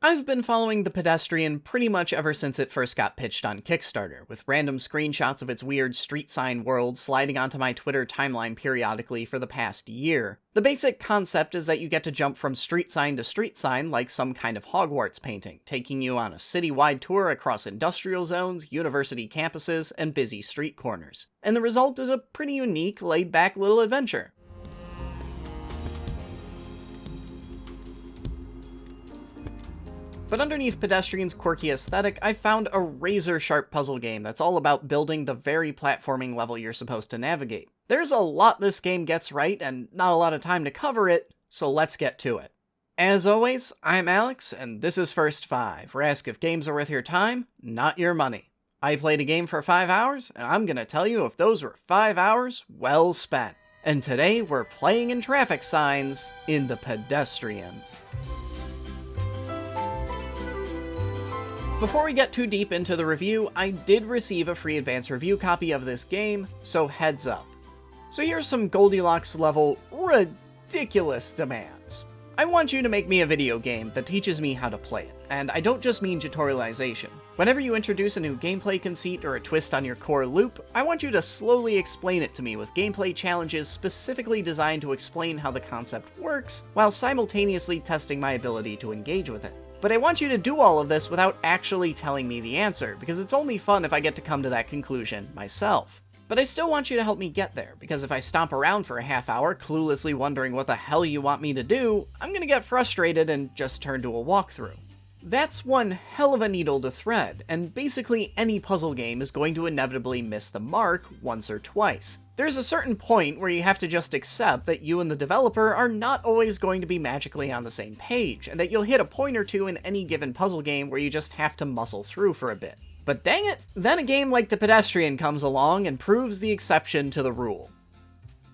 I've been following The Pedestrian pretty much ever since it first got pitched on Kickstarter, with random screenshots of its weird street sign world sliding onto my Twitter timeline periodically for the past year. The basic concept is that you get to jump from street sign to street sign like some kind of Hogwarts painting, taking you on a city-wide tour across industrial zones, university campuses, and busy street corners. And the result is a pretty unique, laid-back little adventure. But underneath Pedestrian's quirky aesthetic, I found a razor-sharp puzzle game that's all about building the very platforming level you're supposed to navigate. There's a lot this game gets right, and not a lot of time to cover it, so let's get to it. As always, I'm Alex, and this is First 5, where I ask if games are worth your time, not your money. I played a game for 5 hours, and I'm gonna tell you if those were 5 hours well spent. And today, we're playing in traffic signs in The Pedestrian. Before we get too deep into the review, I did receive a free advance review copy of this game, so heads up. So here's some Goldilocks level ridiculous demands. I want you to make me a video game that teaches me how to play it, and I don't just mean tutorialization. Whenever you introduce a new gameplay conceit or a twist on your core loop, I want you to slowly explain it to me with gameplay challenges specifically designed to explain how the concept works, while simultaneously testing my ability to engage with it. But I want you to do all of this without actually telling me the answer, because it's only fun if I get to come to that conclusion myself. But I still want you to help me get there, because if I stomp around for a half hour cluelessly wondering what the hell you want me to do, I'm gonna get frustrated and just turn to a walkthrough. That's one hell of a needle to thread, and basically any puzzle game is going to inevitably miss the mark once or twice. There's a certain point where you have to just accept that you and the developer are not always going to be magically on the same page, and that you'll hit a point or two in any given puzzle game where you just have to muscle through for a bit. But dang it, then a game like The Pedestrian comes along and proves the exception to the rule.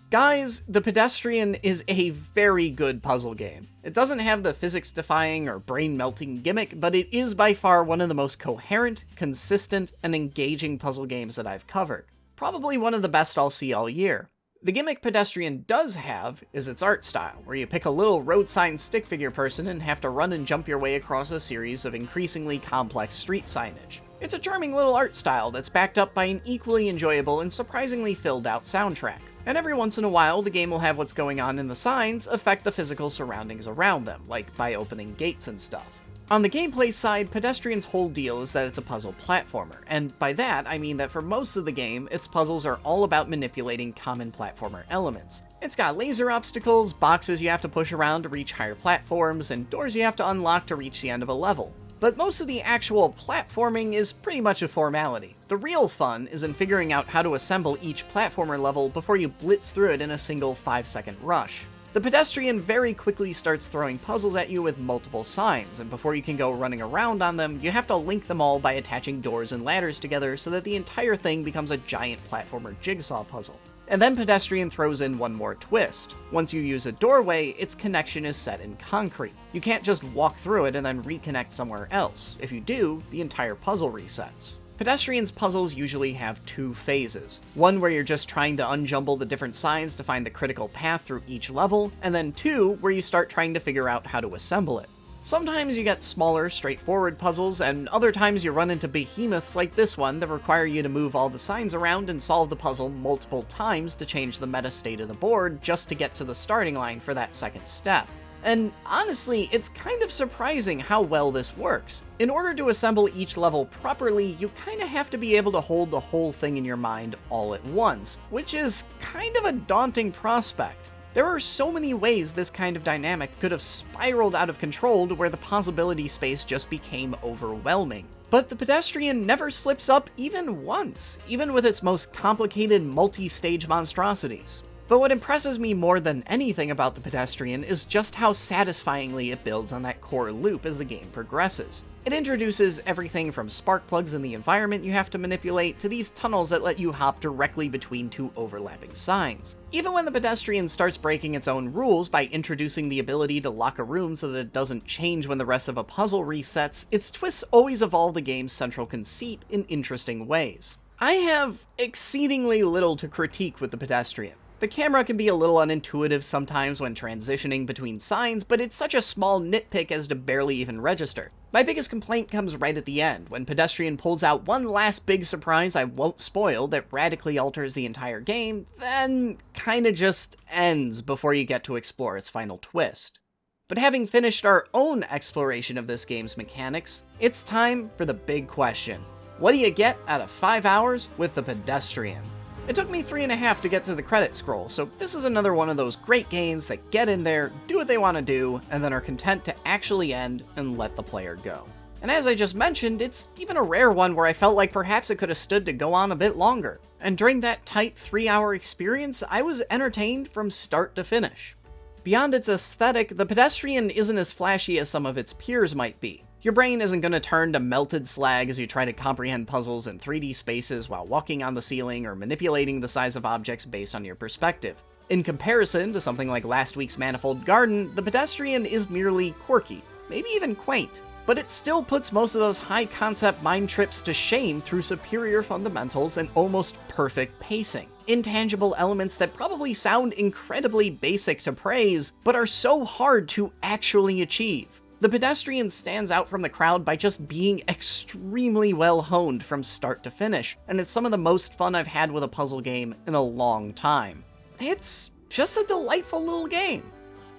Guys, The Pedestrian is a very good puzzle game. It doesn't have the physics-defying or brain-melting gimmick, but it is by far one of the most coherent, consistent, and engaging puzzle games that I've covered. Probably one of the best I'll see all year. The gimmick Pedestrian does have is its art style, where you pick a little road sign stick figure person and have to run and jump your way across a series of increasingly complex street signage. It's a charming little art style that's backed up by an equally enjoyable and surprisingly filled-out soundtrack. And every once in a while, the game will have what's going on in the signs affect the physical surroundings around them, like by opening gates and stuff. On the gameplay side, Pedestrian's whole deal is that it's a puzzle platformer, and by that I mean that for most of the game, its puzzles are all about manipulating common platformer elements. It's got laser obstacles, boxes you have to push around to reach higher platforms, and doors you have to unlock to reach the end of a level. But most of the actual platforming is pretty much a formality. The real fun is in figuring out how to assemble each platformer level before you blitz through it in a single 5-second rush. The Pedestrian very quickly starts throwing puzzles at you with multiple signs, and before you can go running around on them, you have to link them all by attaching doors and ladders together so that the entire thing becomes a giant platformer jigsaw puzzle. And then Pedestrian throws in one more twist. Once you use a doorway, its connection is set in concrete. You can't just walk through it and then reconnect somewhere else. If you do, the entire puzzle resets. Pedestrian's puzzles usually have 2 phases. One where you're just trying to unjumble the different signs to find the critical path through each level, and then 2 where you start trying to figure out how to assemble it. Sometimes you get smaller, straightforward puzzles, and other times you run into behemoths like this one that require you to move all the signs around and solve the puzzle multiple times to change the meta state of the board just to get to the starting line for that second step. And honestly, it's kind of surprising how well this works. In order to assemble each level properly, you kinda have to be able to hold the whole thing in your mind all at once, which is kind of a daunting prospect. There are so many ways this kind of dynamic could have spiraled out of control to where the possibility space just became overwhelming. But the Pedestrian never slips up even once, even with its most complicated multi-stage monstrosities. But what impresses me more than anything about the Pedestrian is just how satisfyingly it builds on that core loop as the game progresses. It introduces everything from spark plugs in the environment you have to manipulate to these tunnels that let you hop directly between 2 overlapping signs. Even when the Pedestrian starts breaking its own rules by introducing the ability to lock a room so that it doesn't change when the rest of a puzzle resets, its twists always evolve the game's central conceit in interesting ways. I have exceedingly little to critique with the Pedestrian. The camera can be a little unintuitive sometimes when transitioning between signs, but it's such a small nitpick as to barely even register. My biggest complaint comes right at the end, when Pedestrian pulls out one last big surprise I won't spoil that radically alters the entire game, then kinda just ends before you get to explore its final twist. But having finished our own exploration of this game's mechanics, it's time for the big question. What do you get out of 5 hours with the Pedestrian? It took me 3.5 to get to the credit scroll, so this is another one of those great games that get in there, do what they want to do, and then are content to actually end and let the player go. And as I just mentioned, it's even a rare one where I felt like perhaps it could have stood to go on a bit longer. And during that tight 3-hour experience, I was entertained from start to finish. Beyond its aesthetic, the Pedestrian isn't as flashy as some of its peers might be. Your brain isn't going to turn to melted slag as you try to comprehend puzzles in 3D spaces while walking on the ceiling or manipulating the size of objects based on your perspective. In comparison to something like last week's Manifold Garden, the Pedestrian is merely quirky, maybe even quaint, but it still puts most of those high-concept mind trips to shame through superior fundamentals and almost perfect pacing. Intangible elements that probably sound incredibly basic to praise, but are so hard to actually achieve. The Pedestrian stands out from the crowd by just being extremely well honed from start to finish, and it's some of the most fun I've had with a puzzle game in a long time. It's just a delightful little game,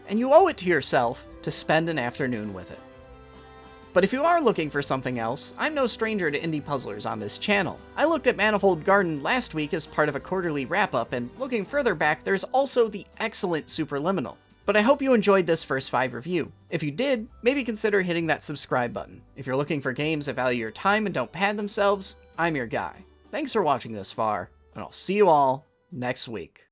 and you owe it to yourself to spend an afternoon with it. But if you are looking for something else, I'm no stranger to indie puzzlers on this channel. I looked at Manifold Garden last week as part of a quarterly wrap-up, and looking further back, there's also the excellent Superliminal. But I hope you enjoyed this first 5 review. If you did, maybe consider hitting that subscribe button. If you're looking for games that value your time and don't pad themselves, I'm your guy. Thanks for watching this far, and I'll see you all next week.